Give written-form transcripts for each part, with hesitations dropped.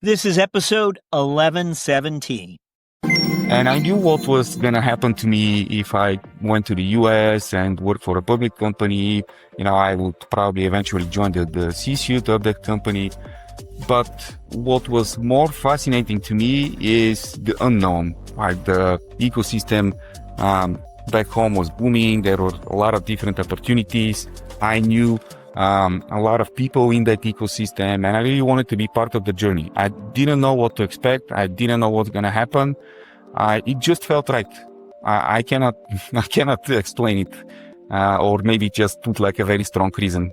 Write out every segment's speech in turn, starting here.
This is episode 1117. And I knew what was going to happen to me if I went to the US and worked for a public company. I would probably eventually join the C-suite of that company. But what was more fascinating to me is the unknown. Like the ecosystem back home was booming. There were a lot of different opportunities. I knew a lot of people in that ecosystem, and I really wanted to be part of the journey. I didn't know what to expect. I didn't know what's going to happen. It just felt right. I cannot explain it, or maybe just put like a very strong reason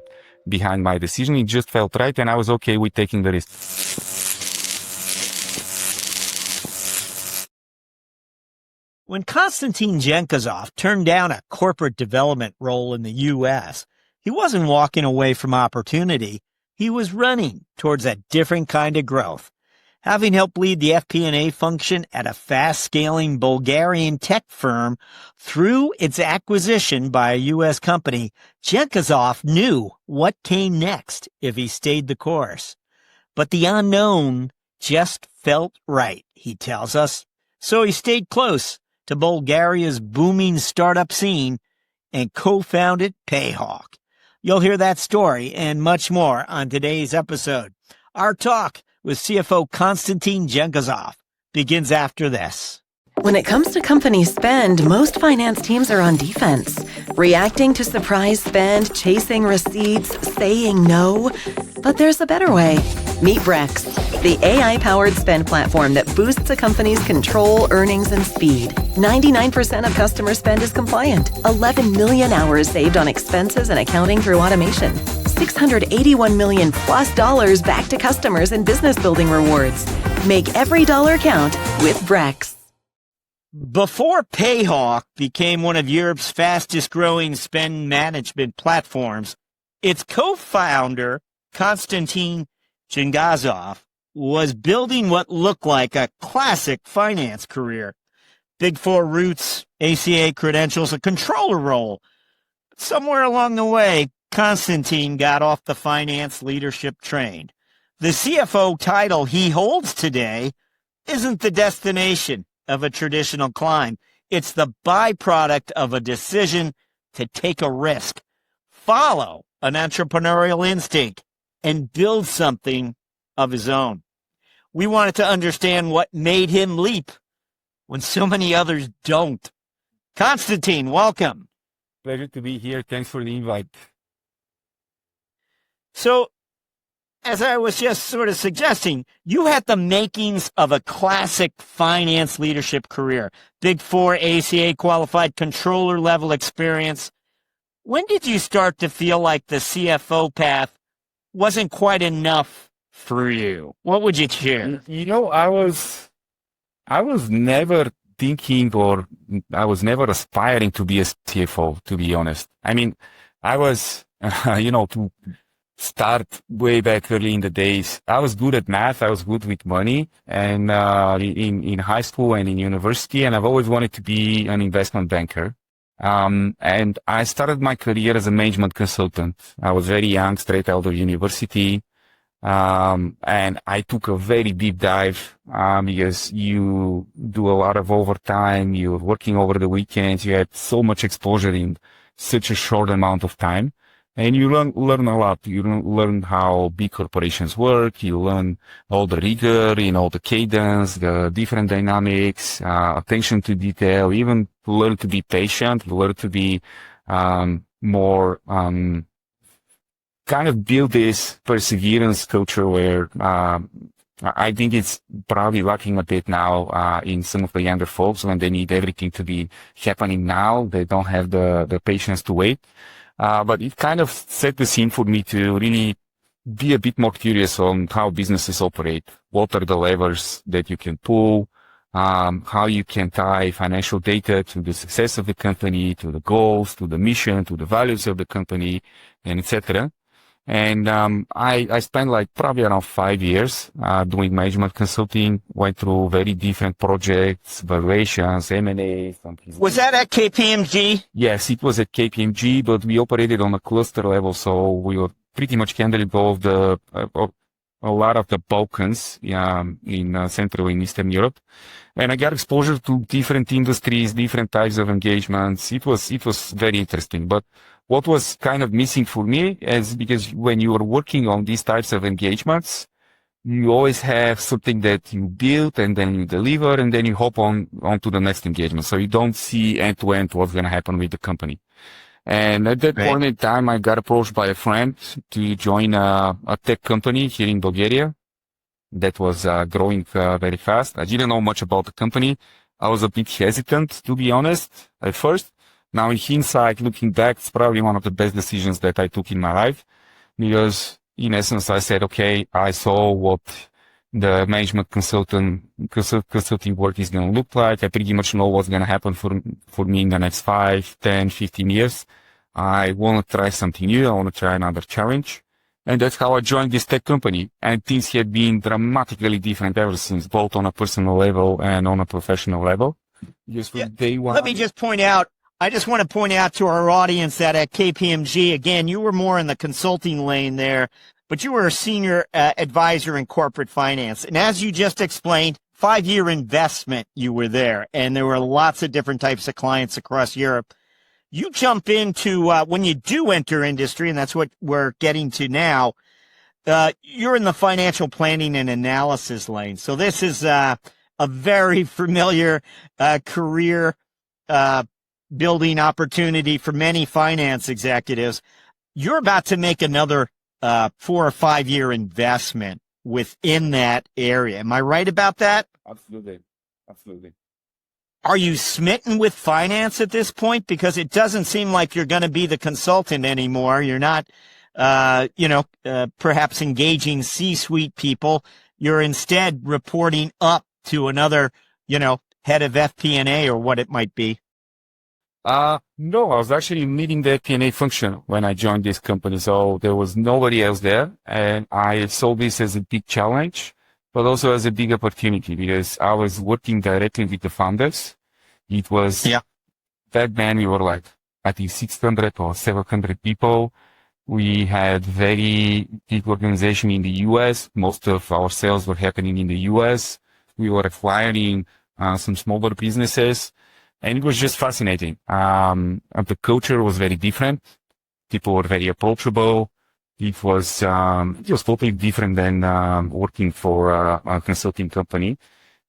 behind my decision. It just felt right, and I was okay with taking the risk. When Konstantin Dzhengozov turned down a corporate development role in the U.S., he wasn't walking away from opportunity. He was running towards a different kind of growth. Having helped lead the FP&A function at a fast-scaling Bulgarian tech firm through its acquisition by a U.S. company, Dzhengozov knew what came next if he stayed the course. But the unknown just felt right, he tells us. So he stayed close to Bulgaria's booming startup scene and co-founded Payhawk. You'll hear that story and much more on today's episode. Our talk with CFO Konstantin Dzhengozov begins after this. When it comes to company spend, most finance teams are on defense, reacting to surprise spend, chasing receipts, saying no. But there's a better way. Meet Brex, the AI-powered spend platform that boosts a company's control, earnings, and speed. 99% of customer spend is compliant. 11 million hours saved on expenses and accounting through automation. $681 million plus back to customers in business building rewards. Make every dollar count with Brex. Before Payhawk became one of Europe's fastest growing spend management platforms, its co-founder, Konstantin Dzhengozov, was building what looked like a classic finance career. Big Four roots, ACA credentials, a controller role. Somewhere along the way, Konstantin got off the finance leadership train. The CFO title he holds today isn't the destination of a traditional climb. It's the byproduct of a decision to take a risk, follow an entrepreneurial instinct, and build something of his own. We wanted to understand what made him leap when so many others don't. Konstantin, welcome. Pleasure to be here. Thanks for the invite. So, as I was just sort of suggesting, you had the makings of a classic finance leadership career. Big Four ACA qualified controller level experience. When did you start to feel like the CFO path wasn't quite enough for you? What would you share? I was never thinking, or I was never aspiring to be a CFO, to be honest. I mean, I was, to start way back early in the days, I was good at math. I was good with money, and in high school and in university, and I've always wanted to be an investment banker. And I started my career as a management consultant. I was very young, straight out of university. And I took a very deep dive, because you do a lot of overtime. You're working over the weekends. You had so much exposure in such a short amount of time. And you learn a lot. You learn how big corporations work. You learn all the rigor, the cadence, the different dynamics, attention to detail, even learn to be patient, learn to be, more, kind of build this perseverance culture where, I think it's probably lacking a bit now, in some of the younger folks when they need everything to be happening now. They don't have the patience to wait. But it kind of set the scene for me to really be a bit more curious on how businesses operate. What are the levers that you can pull? How you can tie financial data to the success of the company, to the goals, to the mission, to the values of the company, and etc. And I spent like probably around 5 years doing management consulting, went through very different projects, valuations, M&A. Was that at KPMG? Yes, it was at KPMG, but we operated on a cluster level, so we were pretty much handling all of a lot of the Balkans, in Central and Eastern Europe. And I got exposure to different industries, different types of engagements. It was very interesting. But what was kind of missing for me is because when you are working on these types of engagements, you always have something that you build and then you deliver and then you hop on to the next engagement. So you don't see end to end what's going to happen with the company. And at that point in time, I got approached by a friend to join a tech company here in Bulgaria that was growing very fast. I didn't know much about the company. I was a bit hesitant, to be honest, at first. Now, in hindsight, looking back, it's probably one of the best decisions that I took in my life because, in essence, I said, okay, I saw what the management consulting work is going to look like. I pretty much know what's going to happen for me in the next 5, 10, 15 years. I want to try something new. I want to try another challenge. And that's how I joined this tech company. And things have been dramatically different ever since, both on a personal level and on a professional level. Just from day one. Let me just point out, I just want to point out to our audience that at KPMG, again, you were more in the consulting lane there, but you were a senior advisor in corporate finance. And as you just explained, 5-year investment, you were there. And there were lots of different types of clients across Europe. You jump into, when you do enter industry, and that's what we're getting to now, you're in the financial planning and analysis lane. So this is a very familiar career building opportunity for many finance executives. You're about to make another 4 or 5 year investment within that area. Am I right about that? Absolutely. Absolutely. Are you smitten with finance at this point? Because it doesn't seem like you're going to be the consultant anymore. You're not, perhaps engaging C-suite people. You're instead reporting up to another, head of FP&A or what it might be. No, I was actually leading the FP&A function when I joined this company. So there was nobody else there. And I saw this as a big challenge, but also as a big opportunity because I was working directly with the founders. It was, back then we were like, I think 600 or 700 people. We had very big organization in the US. Most of our sales were happening in the US. We were acquiring some smaller businesses. And it was just fascinating. The culture was very different. People were very approachable. It was totally different than working for a consulting company.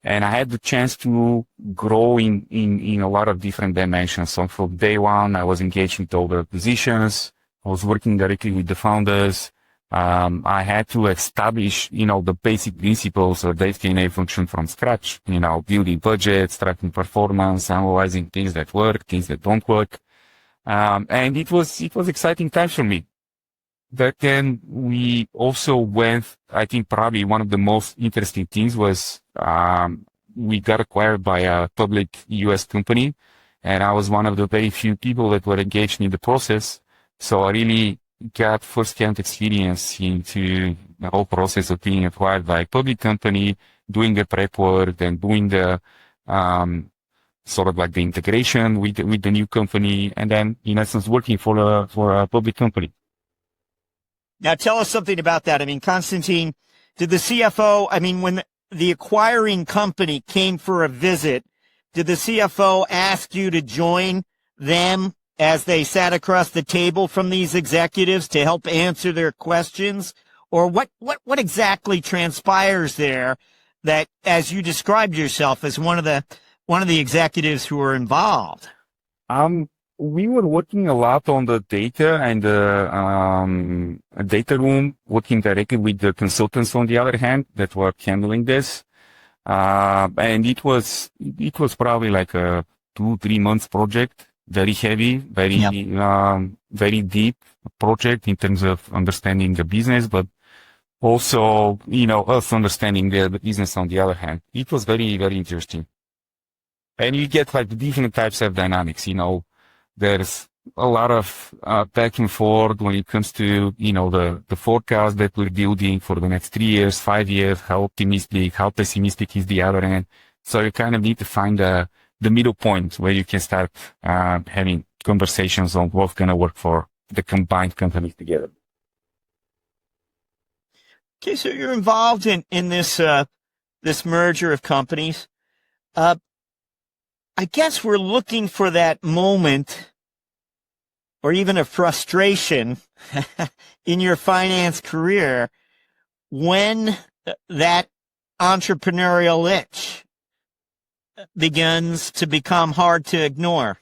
And I had the chance to grow in a lot of different dimensions. So from day one, I was engaged with all the positions. I was working directly with the founders. I had to establish, the basic principles of the FP&A function from scratch, building budgets, tracking performance, analyzing things that work, things that don't work. And it was exciting times for me. But then we also went, I think probably one of the most interesting things was, we got acquired by a public US company. And I was one of the very few people that were engaged in the process. So I really got first-hand experience into the whole process of being acquired by a public company, doing the prep work, and doing the sort of like the integration with the new company, and then in essence working for a public company. Now tell us something about that. I mean, Konstantin, did the CFO, when the acquiring company came for a visit, did the CFO ask you to join them as they sat across the table from these executives to help answer their questions? Or what exactly transpires there that, as you described yourself as one of the executives who were involved? We were working a lot on the data and the data room, working directly with the consultants on the other hand that were handling this. And it was probably like a 2-3 months project. Very heavy, very deep project in terms of understanding the business, but also, us understanding the business on the other hand. It was very, very interesting. And you get like different types of dynamics, there's a lot of back and forth when it comes to, the forecast that we're building for the next 3 years, 5 years, how optimistic, how pessimistic is the other end. So you kind of need to find the middle point where you can start having conversations on what's going to work for the combined companies together. Okay, so you're involved in this this merger of companies. I guess we're looking for that moment or even a frustration in your finance career when that entrepreneurial itch begins to become hard to ignore.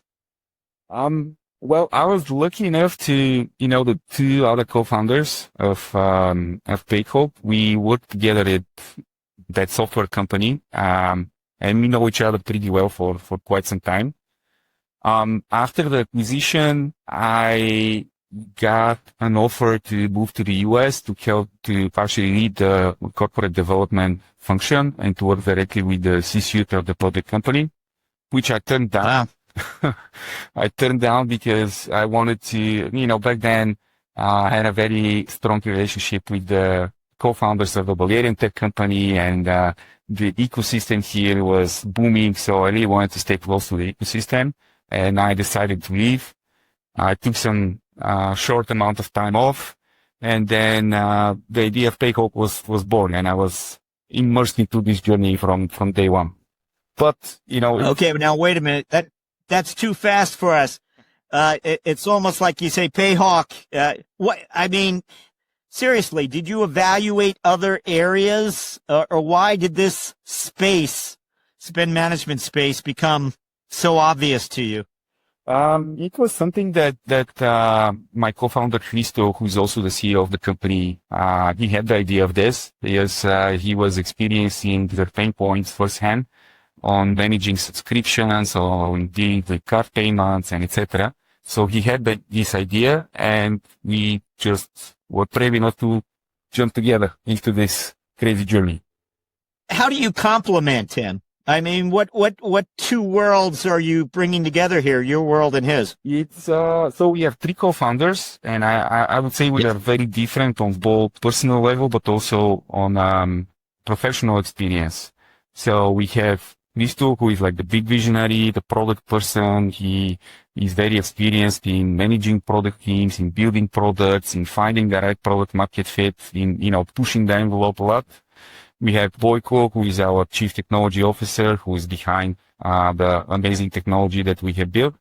Well, I was lucky enough to, the two other co-founders of Payhawk. We worked together at that software company, and we know each other pretty well for quite some time. After the acquisition, I got an offer to move to the US to help to partially lead the corporate development function and to work directly with the C-suite of the public company, which I turned down. Wow. I turned down because I wanted to, back then, I had a very strong relationship with the co-founders of the Bulgarian tech company, and the ecosystem here was booming. So I really wanted to stay close to the ecosystem, and I decided to leave. I took some short amount of time off, and then the idea of Payhawk was born, and I was immersed into this journey from day one. But okay, but now wait a minute. That's too fast for us. It's almost like you say Payhawk. Seriously, did you evaluate other areas, or why did this space, spend management space, become so obvious to you? It was something that my co-founder Christo, who's also the CEO of the company, he had the idea of this because he was experiencing the pain points firsthand on managing subscriptions or dealing with card payments and etc. So he had this idea, and we just were brave enough to jump together into this crazy journey. How do you complement him? I mean, what two worlds are you bringing together here? Your world and his. It's so we have three co-founders, and I would say we are very different on both personal level, but also on professional experience. So we have Christo, who is like the big visionary, the product person. He is very experienced in managing product teams, in building products, in finding the right product market fit, in pushing the envelope a lot. We have Boyko, who is our chief technology officer, who is behind the amazing technology that we have built.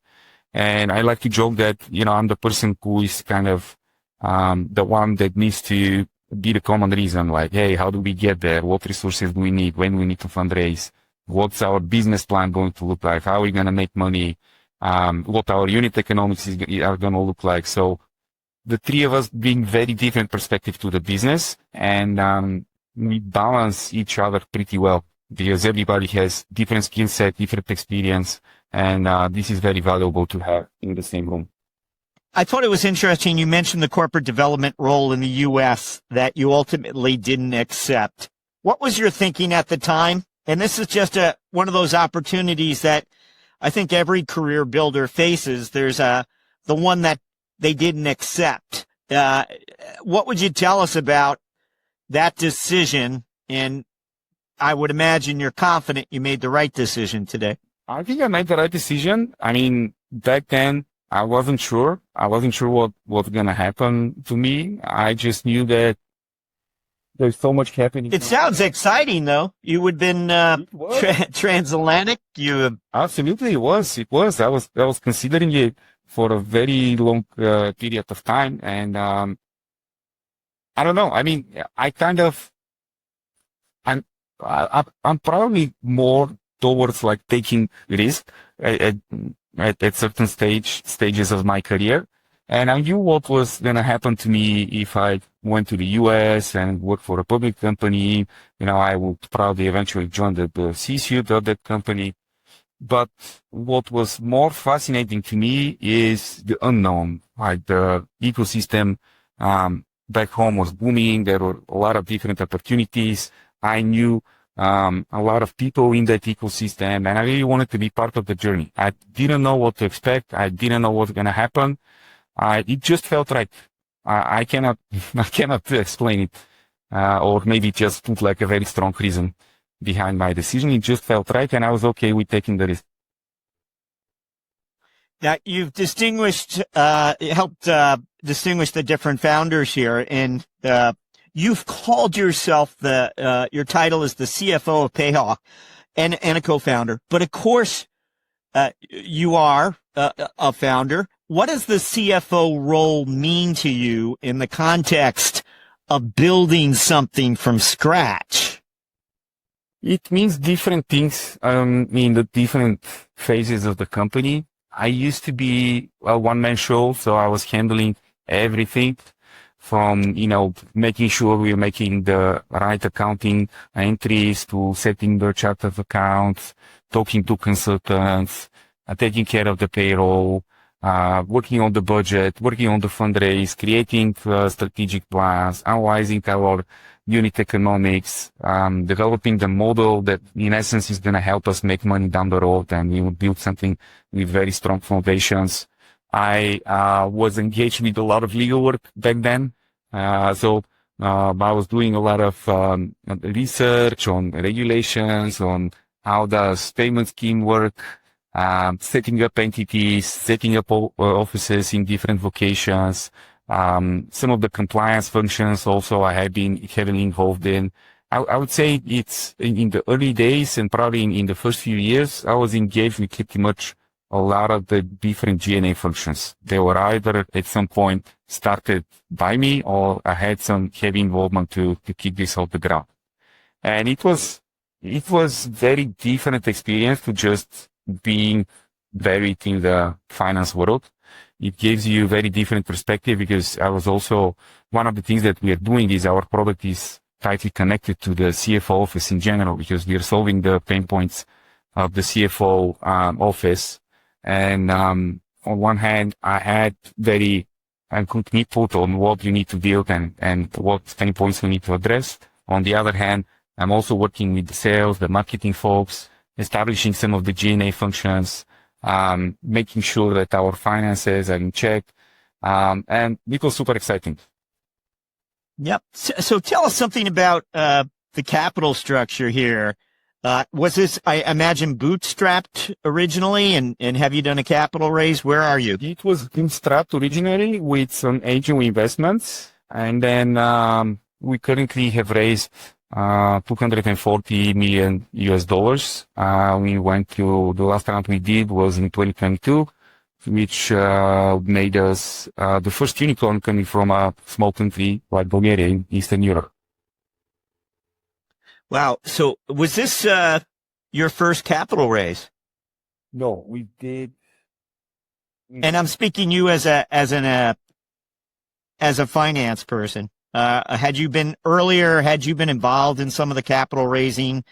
And I like to joke that, I'm the person who is kind of the one that needs to be the common reason, like, hey, how do we get there? What resources do we need? When we need to fundraise? What's our business plan going to look like? How are we going to make money? What our unit economics are going to look like? So the three of us bring very different perspective to the business, and we balance each other pretty well because everybody has different skill set, different experience, and this is very valuable to have in the same room. I thought it was interesting. You mentioned the corporate development role in the U.S. that you ultimately didn't accept. What was your thinking at the time? And this is just one of those opportunities that I think every career builder faces. There's the one that they didn't accept. What would you tell us about that decision? And I would imagine you're confident you made the right decision today. I think I made the right decision. I mean, back then I wasn't sure. I wasn't sure what was going to happen to me. I just knew that there's so much happening. It sounds exciting, though. You would have been transatlantic. Absolutely, it was. I was considering it for a very long period of time, and I don't know. I mean, I'm probably more towards like taking risk at certain stages of my career. And I knew what was going to happen to me if I went to the US and worked for a public company. I would probably eventually join the C-suite of that company. But what was more fascinating to me is the unknown. Like the ecosystem back home was booming. There were a lot of different opportunities. I knew a lot of people in that ecosystem, and I really wanted to be part of the journey. I didn't know what to expect. I didn't know what was going to happen. It just felt right. I cannot explain it, or maybe just put like a very strong reason behind my decision. It just felt right, and I was okay with taking the risk. Now, you've helped distinguish the different founders here, and You've called yourself your title is the CFO of Payhawk and a co-founder, but of course, you are a founder. What does the CFO role mean to you in the context of building something from scratch? It means different things in the different phases of the company. I used to be a one-man show, so I was handling everything from, making sure we're making the right accounting entries to setting the chart of accounts, talking to consultants, taking care of the payroll, working on the budget, working on the fundraise, creating strategic plans, analyzing our unit economics, developing the model that in essence is going to help us make money down the road, and we will build something with very strong foundations. I was engaged with a lot of legal work back then. So I was doing a lot of research on regulations, on how does payment scheme work, setting up entities, setting up offices in different locations. Some of the compliance functions also I have been heavily involved in. I would say it's in the early days and probably in the first few years, I was engaged with pretty much a lot of the different G&A functions. They were either at some point started by me or I had some heavy involvement to keep this off the ground. And it was very different experience to just being buried in the finance world. It gives you very different perspective because I was also, one of the things that we are doing is our product is tightly connected to the CFO office in general because we are solving the pain points of the CFO office. And on one hand, I had very good input on what you need to build and what pain points we need to address. On the other hand, I'm also working with the sales, the marketing folks, establishing some of the G&A functions, making sure that our finances are in check. And it was super exciting. Yep. So tell us something about the capital structure here. Was this, I imagine, bootstrapped originally, and have you done a capital raise? Where are you? It was bootstrapped originally with some angel investments, and then we currently have raised $240 million US. We went to the last round we did was in 2022, which made us the first unicorn coming from a small country like Bulgaria in Eastern Europe. Wow. So was this your first capital raise? No, we did. And I'm speaking you as a finance person. Had you been earlier? Had you been involved in some of the capital raising?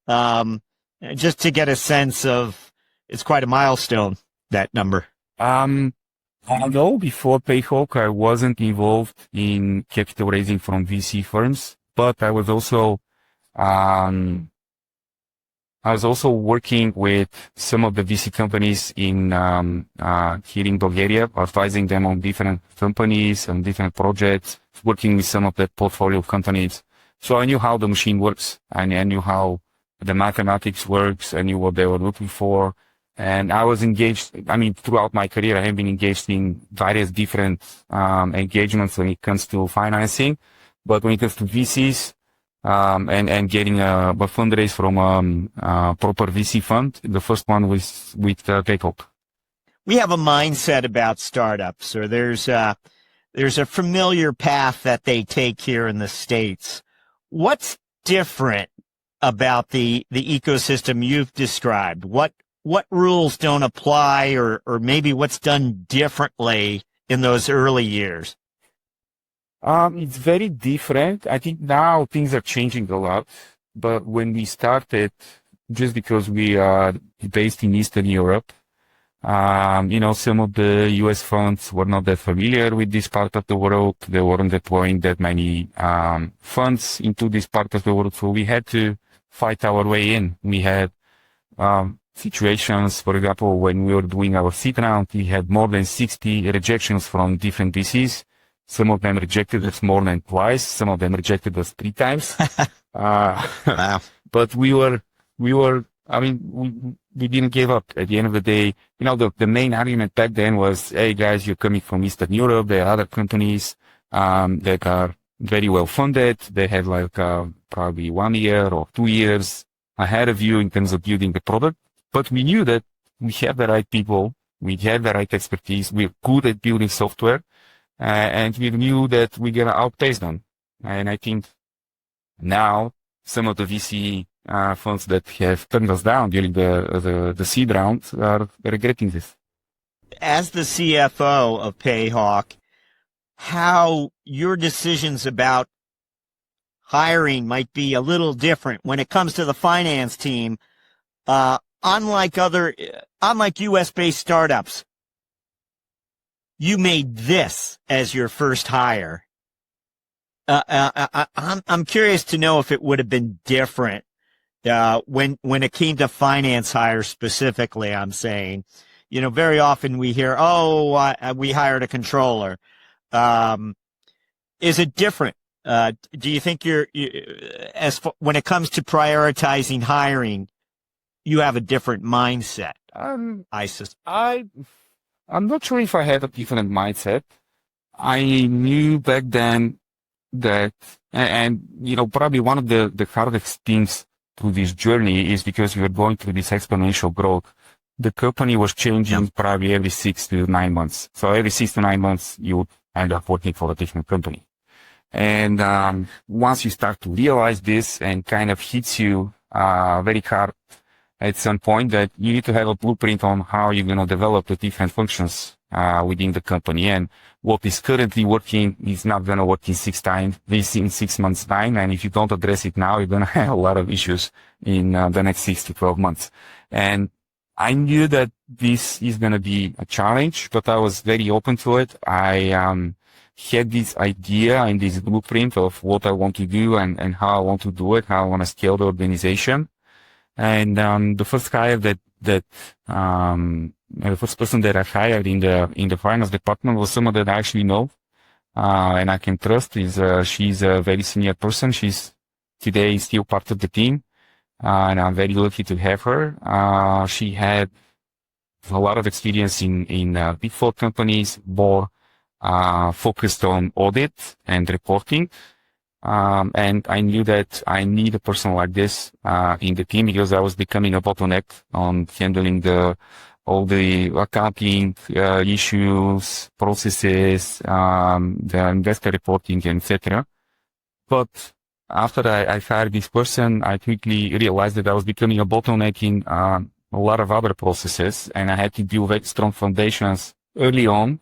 Just to get a sense of, it's quite a milestone, that number. Although before Payhawk, I wasn't involved in capital raising from VC firms, but I was also working with some of the VC companies in here in Bulgaria, advising them on different companies and different projects, working with some of the portfolio companies. So I knew how the machine works, and I knew how the mathematics works. I knew what they were looking for. And I was engaged, throughout my career, I have been engaged in various different engagements when it comes to financing. But when it comes to VCs, and getting a fundraise from a proper VC fund, the first one was with Payhawk. We have a mindset about startups, or there's a familiar path that they take here in the States. What's different about the ecosystem you've described? What rules don't apply, or maybe what's done differently in those early years? It's very different. I think now things are changing a lot, but when we started, just because we are based in Eastern Europe, some of the US funds were not that familiar with this part of the world. They weren't deploying that many funds into this part of the world, so we had to fight our way in. We had situations, for example, when we were doing our seed round, we had more than 60 rejections from different VCs. Some of them rejected us more than twice. Some of them rejected us 3 times. Wow. But we didn't give up. At the end of the day, the main argument back then was, hey guys, you're coming from Eastern Europe. There are other companies, that are very well funded. They had like probably 1 year or 2 years ahead of you in terms of building the product. But we knew that we have the right people, we had the right expertise, we're good at building software, and we knew that we're gonna outpace them. And I think now some of the VC funds that have turned us down during the seed round are regretting this. As the CFO of Payhawk, how your decisions about hiring might be a little different when it comes to the finance team. Unlike US-based startups, you made this as your first hire. I'm curious to know if it would have been different when it came to finance hires specifically. I'm saying, very often we hear, we hired a controller. Is it different? Do you think when it comes to prioritizing hiring, you have a different mindset? I'm not sure if I had a different mindset. I knew back then that, and probably one of the hardest things through this journey is because we were going through this exponential growth. The company was changing probably every 6 to 9 months. So every 6 to 9 months, you would end up working for a different company. And once you start to realize this and kind of hits you very hard at some point, that you need to have a blueprint on how you're going to develop the different functions within the company. And what is currently working is not going to work in 6 months time. And if you don't address it now, you're going to have a lot of issues in the next 6 to 12 months. And I knew that this is going to be a challenge, but I was very open to it. I had this idea and this blueprint of what I want to do and how I want to do it, how I want to scale the organization. And the first hire the first person that I hired in the finance department was someone that I actually know and I can trust. She's a very senior person. She's today still part of the team. And I'm very lucky to have her. She had a lot of experience in Big Four companies, more focused on audit and reporting. And I knew that I need a person like this in the team because I was becoming a bottleneck on handling all the accounting issues, processes, the investor reporting, etc. But after I hired this person, I quickly realized that I was becoming a bottleneck in a lot of other processes, and I had to build very strong foundations early on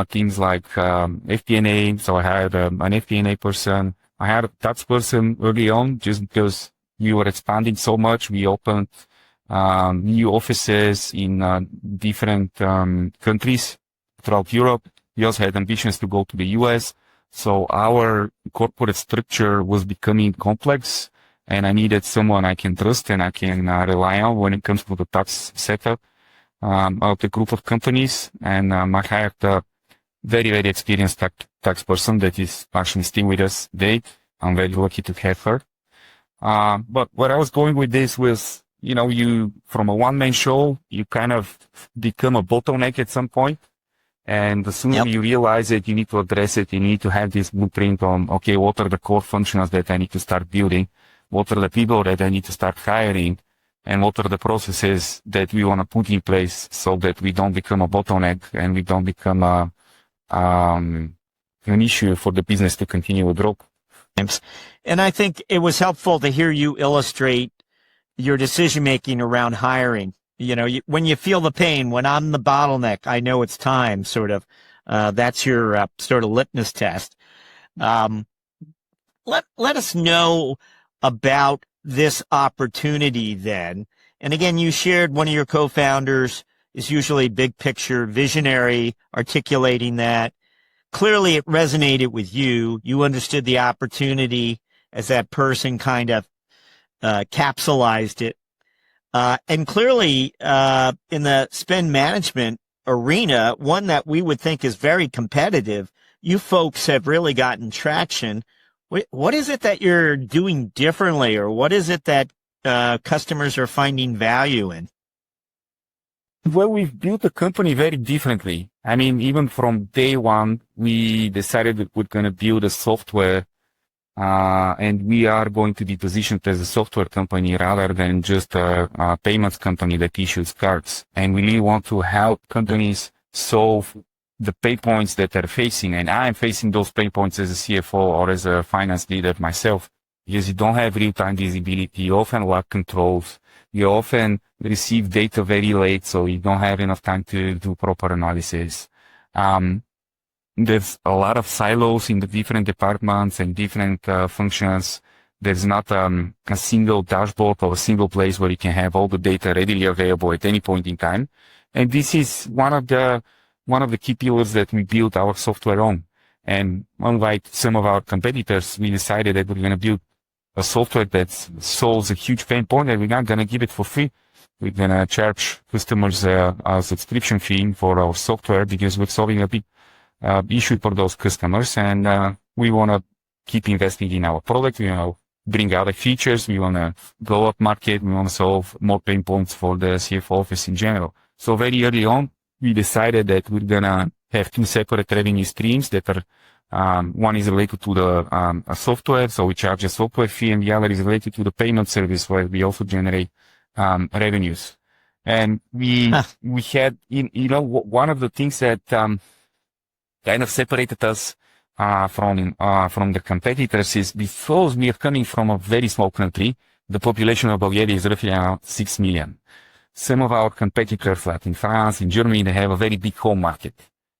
things like FP&A. So I hired an FP&A person. I had a tax person early on just because we were expanding so much. We opened new offices in different countries throughout Europe. We also had ambitions to go to the US. So our corporate structure was becoming complex, and I needed someone I can trust and I can rely on when it comes to the tax setup of the group of companies. And I hired a very, very experienced tax person that is actually still with us today. I'm very lucky to have her. But where I was going with this was, you from a one-man show, you kind of become a bottleneck at some point. And the sooner you realize it, you need to address it. You need to have this blueprint on, okay, what are the core functions that I need to start building? What are the people that I need to start hiring? And what are the processes that we want to put in place so that we don't become a bottleneck and we don't become an issue for the business to continue to grow? And I think it was helpful to hear you illustrate your decision-making around hiring. When you feel the pain, when I'm the bottleneck, I know it's time, sort of. That's your sort of litmus test. Let us know about this opportunity then. And again, you shared one of your co-founders is usually big picture, visionary, articulating that. Clearly, it resonated with you. You understood the opportunity as that person kind of capsulized it. And clearly, in the spend management arena, one that we would think is very competitive, you folks have really gotten traction. What is it that you're doing differently, or what is it that customers are finding value in? Well, we've built the company very differently. I mean, even from day one, we decided that we're going to build a software, and we are going to be positioned as a software company rather than just a payments company that issues cards. And we really want to help companies solve the pain points that they're facing. And I'm facing those pain points as a CFO or as a finance leader myself, because you don't have real-time visibility. You often lack controls. You often receive data very late, so you don't have enough time to do proper analysis. There's a lot of silos in the different departments and different functions. There's not a single dashboard or a single place where you can have all the data readily available at any point in time. And this is one of the key pillars that we built our software on. And unlike some of our competitors, we decided that we're going to build a software that solves a huge pain point, and we're not going to give it for free. We're going to charge customers a subscription fee for our software because we're solving a big issue for those customers, and we want to keep investing in our product. We want to bring other features. We want to go up market. We want to solve more pain points for the CFO office in general. So very early on, we decided that we're going to have two separate revenue streams that are one is related to the software, so we charge a software fee, and the other is related to the payment service, where we also generate revenues. And we had, one of the things that kind of separated us from the competitors is because we are coming from a very small country. The population of Bulgaria is roughly around 6 million. Some of our competitors, like in France, in Germany, they have a very big home market.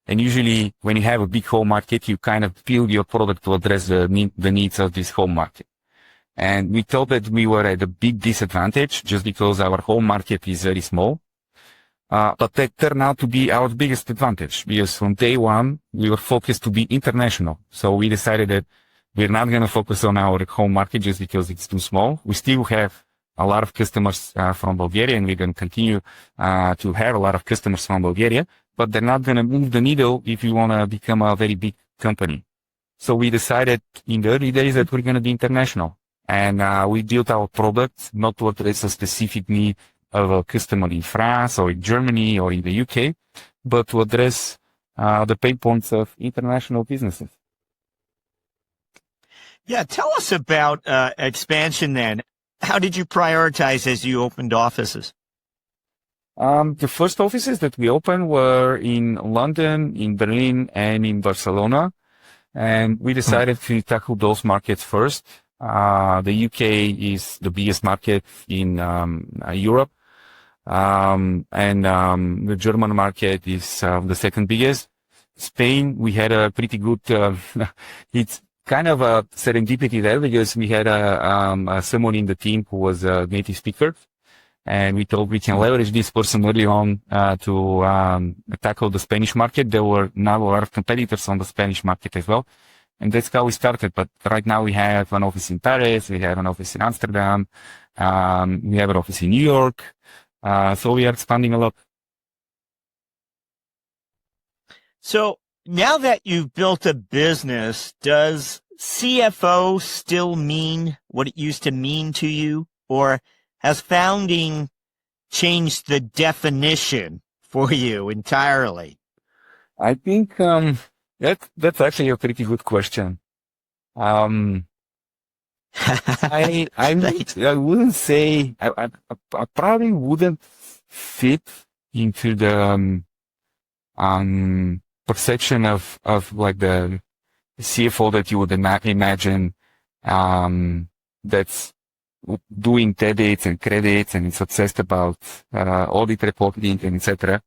And usually when you have a big home market, you kind of build your product to address the needs of this home market. And we thought that we were at a big disadvantage just because our home market is very small. But that turned out to be our biggest advantage, because from day one, we were focused to be international. So we decided that we're not going to focus on our home market just because it's too small. We still have a lot of customers from Bulgaria, and we're going to continue to have a lot of customers from Bulgaria, but they're not going to move the needle if you want to become a very big company. So we decided in the early days that we're going to be international. And we built our product not to address a specific need of a customer in France or in Germany or in the UK, but to address the pain points of international businesses. Yeah, tell us about expansion then. How did you prioritize as you opened offices? The first offices that we opened were in London, in Berlin, and in Barcelona. And we decided to tackle those markets first. The UK is the biggest market in Europe. And the German market is the second biggest. Spain, we had a pretty good, it's kind of a serendipity there because we had someone in the team who was a native speaker. And we thought we can leverage this person early on to tackle the Spanish market. There were not a lot of competitors on the Spanish market as well. And that's how we started. But right now we have an office in Paris, we have an office in Amsterdam, we have an office in New York. So we are expanding a lot. So now that you've built a business, does CFO still mean what it used to mean to you? Or has founding changed the definition for you entirely? I think that's actually a pretty good question. I wouldn't say I probably wouldn't fit into the perception of like the CFO that you would imagine that's doing debits and credits and is obsessed about audit reporting and etc.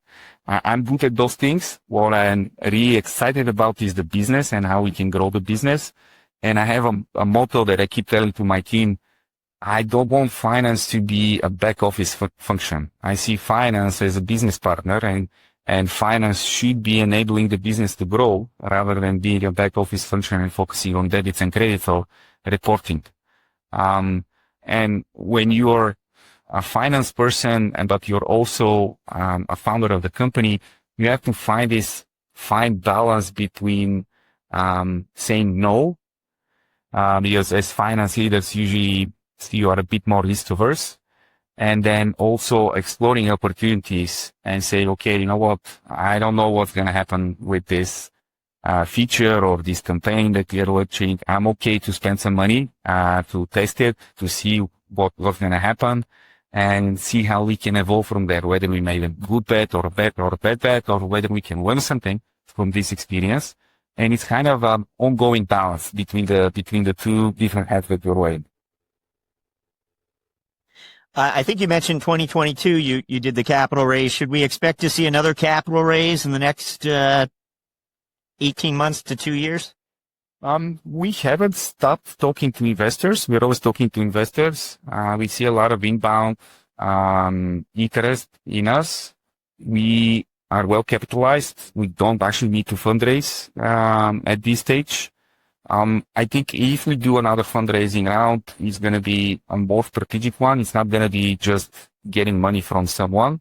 I'm good at those things. What I'm really excited about is the business and how we can grow the business. And I have a motto that I keep telling to my team. I don't want finance to be a back office function. I see finance as a business partner, and finance should be enabling the business to grow rather than being a back office function and focusing on debits and credits or reporting. And when you're a finance person, but you're also a founder of the company, you have to find this fine balance between saying no, because as finance leaders, usually you are a bit more risk averse, and then also exploring opportunities and say, okay, you know what? I don't know what's going to happen with this feature or this campaign that we are launching. I'm okay to spend some money to test it, to see what's going to happen, and see how we can evolve from there, whether we made a good bet or a bad bet, or whether we can learn something from this experience. And it's kind of an ongoing balance between the two different hats that you're wearing. I think you mentioned 2022, you did the capital raise. Should we expect to see another capital raise in the next 18 months to 2 years? We haven't stopped talking to investors. We're always talking to investors. We see a lot of inbound interest in us. We are well capitalized. We don't actually need to fundraise at this stage. I think if we do another fundraising round, it's going to be a more strategic one. It's not going to be just getting money from someone,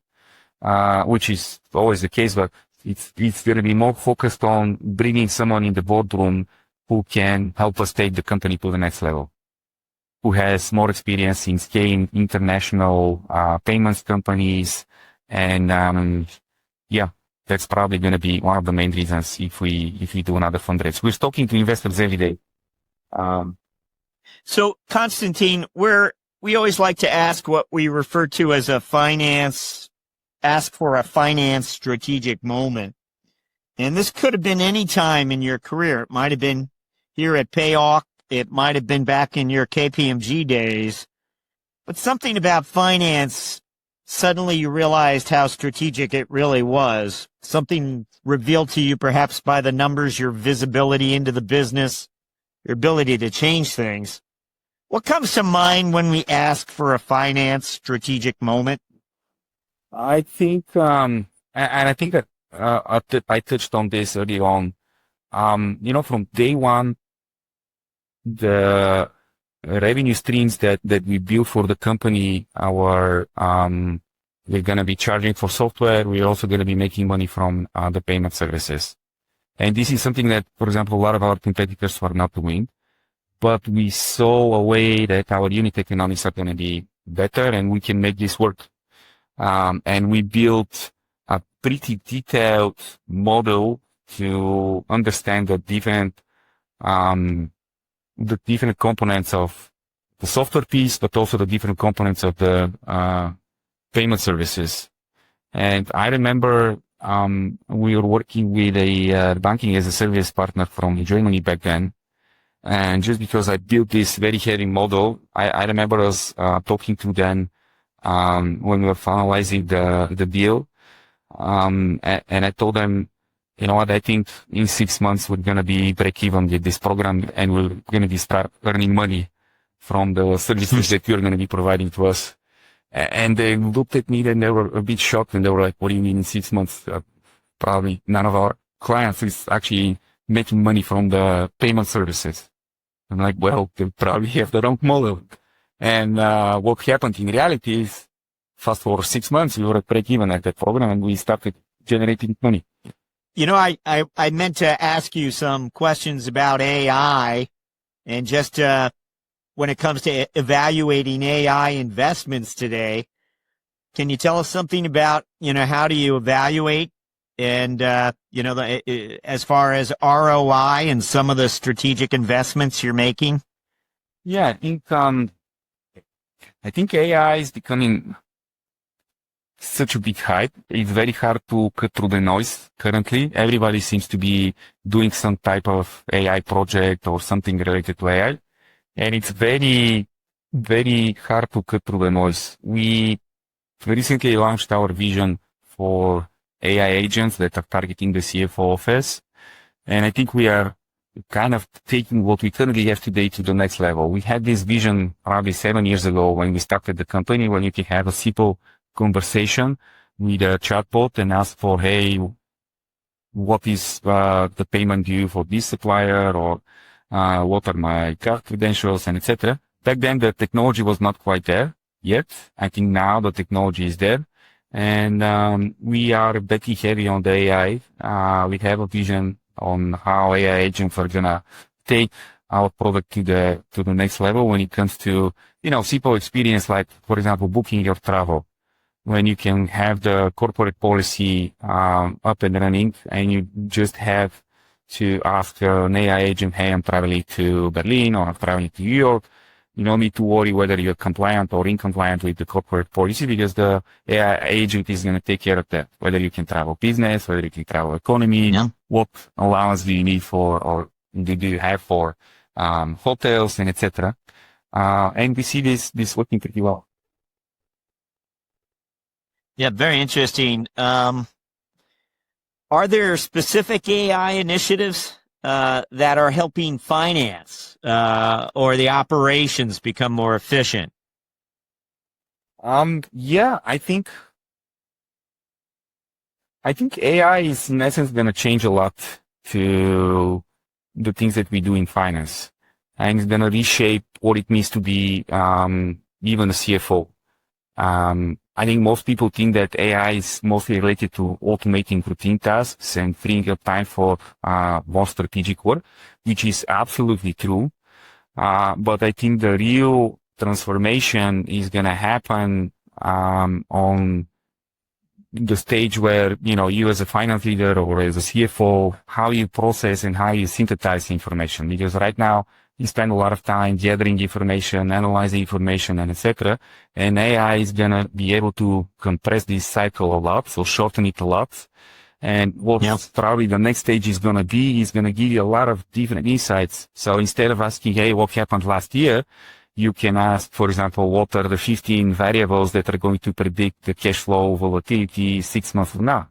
which is always the case, but it's going to be more focused on bringing someone in the boardroom who can help us take the company to the next level, who has more experience in scaling international payments companies. And yeah, that's probably going to be one of the main reasons if we do another fundraise. We're talking to investors every day. So, Konstantin, we always like to ask what we refer to as ask for a finance strategic moment. And this could have been any time in your career. It might have been here at Payhawk. It might have been back in your KPMG days. But something about finance, suddenly you realized how strategic it really was. Something revealed to you perhaps by the numbers, your visibility into the business, your ability to change things. What comes to mind when we ask for a finance strategic moment? I think, and I think that I touched on this early on. From day one, the revenue streams that we build for the company, we're going to be charging for software. We're also going to be making money from the payment services. And this is something that, for example, a lot of our competitors were not doing. But we saw a way that our unit economics are going to be better and we can make this work. And we built a pretty detailed model to understand the different components of the software piece, but also the different components of the payment services. And I remember we were working with a banking as a service partner from Germany back then. And just because I built this very heavy model, I remember us talking to them when we were finalizing the deal. And I told them, you know what, I think in 6 months we're going to be break even with this program and we're going to be start earning money from the services that you're going to be providing to us. And they looked at me and they were a bit shocked and they were like, what do you mean in 6 months? Probably none of our clients is actually making money from the payment services. I'm like, well, they probably have the wrong model. And what happened in reality is fast forward 6 months, we were at break even at that program and we started generating money. You know, I meant to ask you some questions about AI and just when it comes to evaluating AI investments today. Can you tell us something about, how do you evaluate and, as far as ROI and some of the strategic investments you're making? Yeah, I think AI is becoming such a big hype. It's very hard to cut through the noise currently. Everybody seems to be doing some type of AI project or something related to AI. And it's very, very hard to cut through the noise. We recently launched our vision for AI agents that are targeting the CFO office. And I think we are kind of taking what we currently have today to the next level. We had this vision probably 7 years ago when we started the company, when you can have a simple conversation with a chatbot and ask for, hey, what is the payment due for this supplier, or what are my card credentials, and etc. Back then, the technology was not quite there yet. I think now the technology is there, and we are betting heavy on the AI. We have a vision on how AI agents are gonna take our product to the next level when it comes to, simple experience, like, for example, booking your travel, when you can have the corporate policy, up and running, and you just have to ask an AI agent, hey, I'm traveling to Berlin or I'm traveling to New York. You don't need to worry whether you're compliant or incompliant with the corporate policy, because the AI agent is going to take care of that. Whether you can travel business, whether you can travel economy, what allowance do you need for, or do you have for hotels and etc. And we see this working pretty well. Yeah, very interesting. Are there specific AI initiatives that are helping finance or the operations become more efficient? Yeah, I think AI is in essence going to change a lot to the things that we do in finance, and it's going to reshape what it means to be even a CFO. I think most people think that AI is mostly related to automating routine tasks and freeing up time for more strategic work, which is absolutely true. But I think the real transformation is going to happen on the stage where, you as a finance leader or as a CFO, how you process and how you synthesize information. Because right now, you spend a lot of time gathering information, analyzing information, and etc. And AI is going to be able to compress this cycle a lot, so shorten it a lot. And what's probably the next stage is going to give you a lot of different insights. So instead of asking, hey, what happened last year, you can ask, for example, what are the 15 variables that are going to predict the cash flow volatility 6 months from now?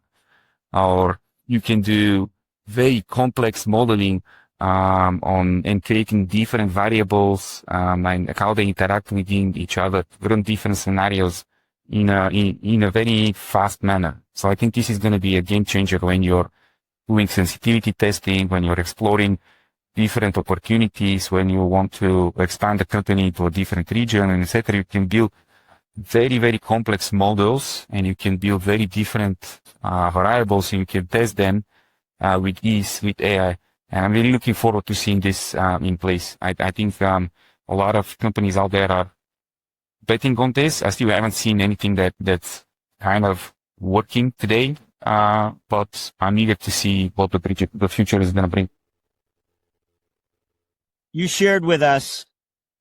Or you can do very complex modeling and creating different variables and how they interact with each other, run different scenarios in a very fast manner. So I think this is going to be a game changer when you're doing sensitivity testing, when you're exploring different opportunities, when you want to expand the company to a different region, and etc. You can build very, very complex models, and you can build very different variables, and you can test them with ease with AI. And I'm really looking forward to seeing this in place. I think a lot of companies out there are betting on this. I still haven't seen anything that's kind of working today, but I'm eager to see what the future is going to bring. You shared with us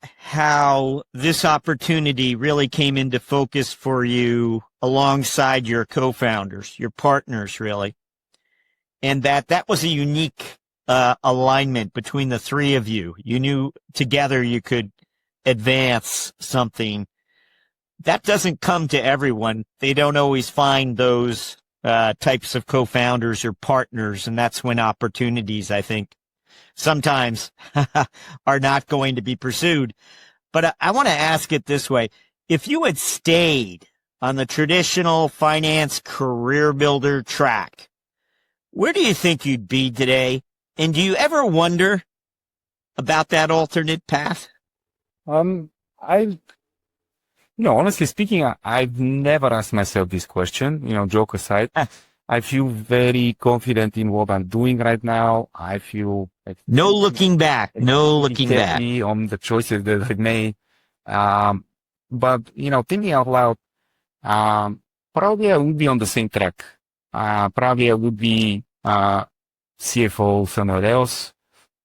how this opportunity really came into focus for you alongside your co-founders, your partners, really, and that was a unique alignment between the three of you. You knew together you could advance something. That doesn't come to everyone. They don't always find those types of co-founders or partners, and that's when opportunities, I think, sometimes are not going to be pursued. But I want to ask it this way. If you had stayed on the traditional finance career builder track, where do you think you'd be today? And do you ever wonder about that alternate path? Honestly speaking, I've never asked myself this question, joke aside. I feel very confident in what I'm doing right now. I feel no looking back, happy on the choices that I made. But thinking out loud, probably I would be on the same track. Probably I would be CFO somewhere else,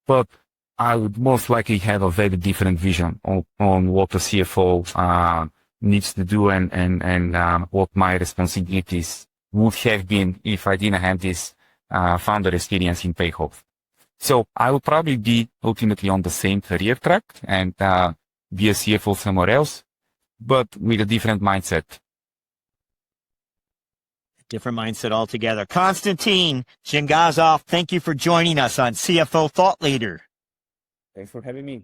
but I would most likely have a very different vision on what a CFO needs to do and what my responsibilities would have been if I didn't have this founder experience in Payhawk. So I would probably be ultimately on the same career track and be a CFO somewhere else, but with a different mindset. Different mindset altogether. Konstantin Dzhengozov, thank you for joining us on CFO Thought Leader. Thanks for having me.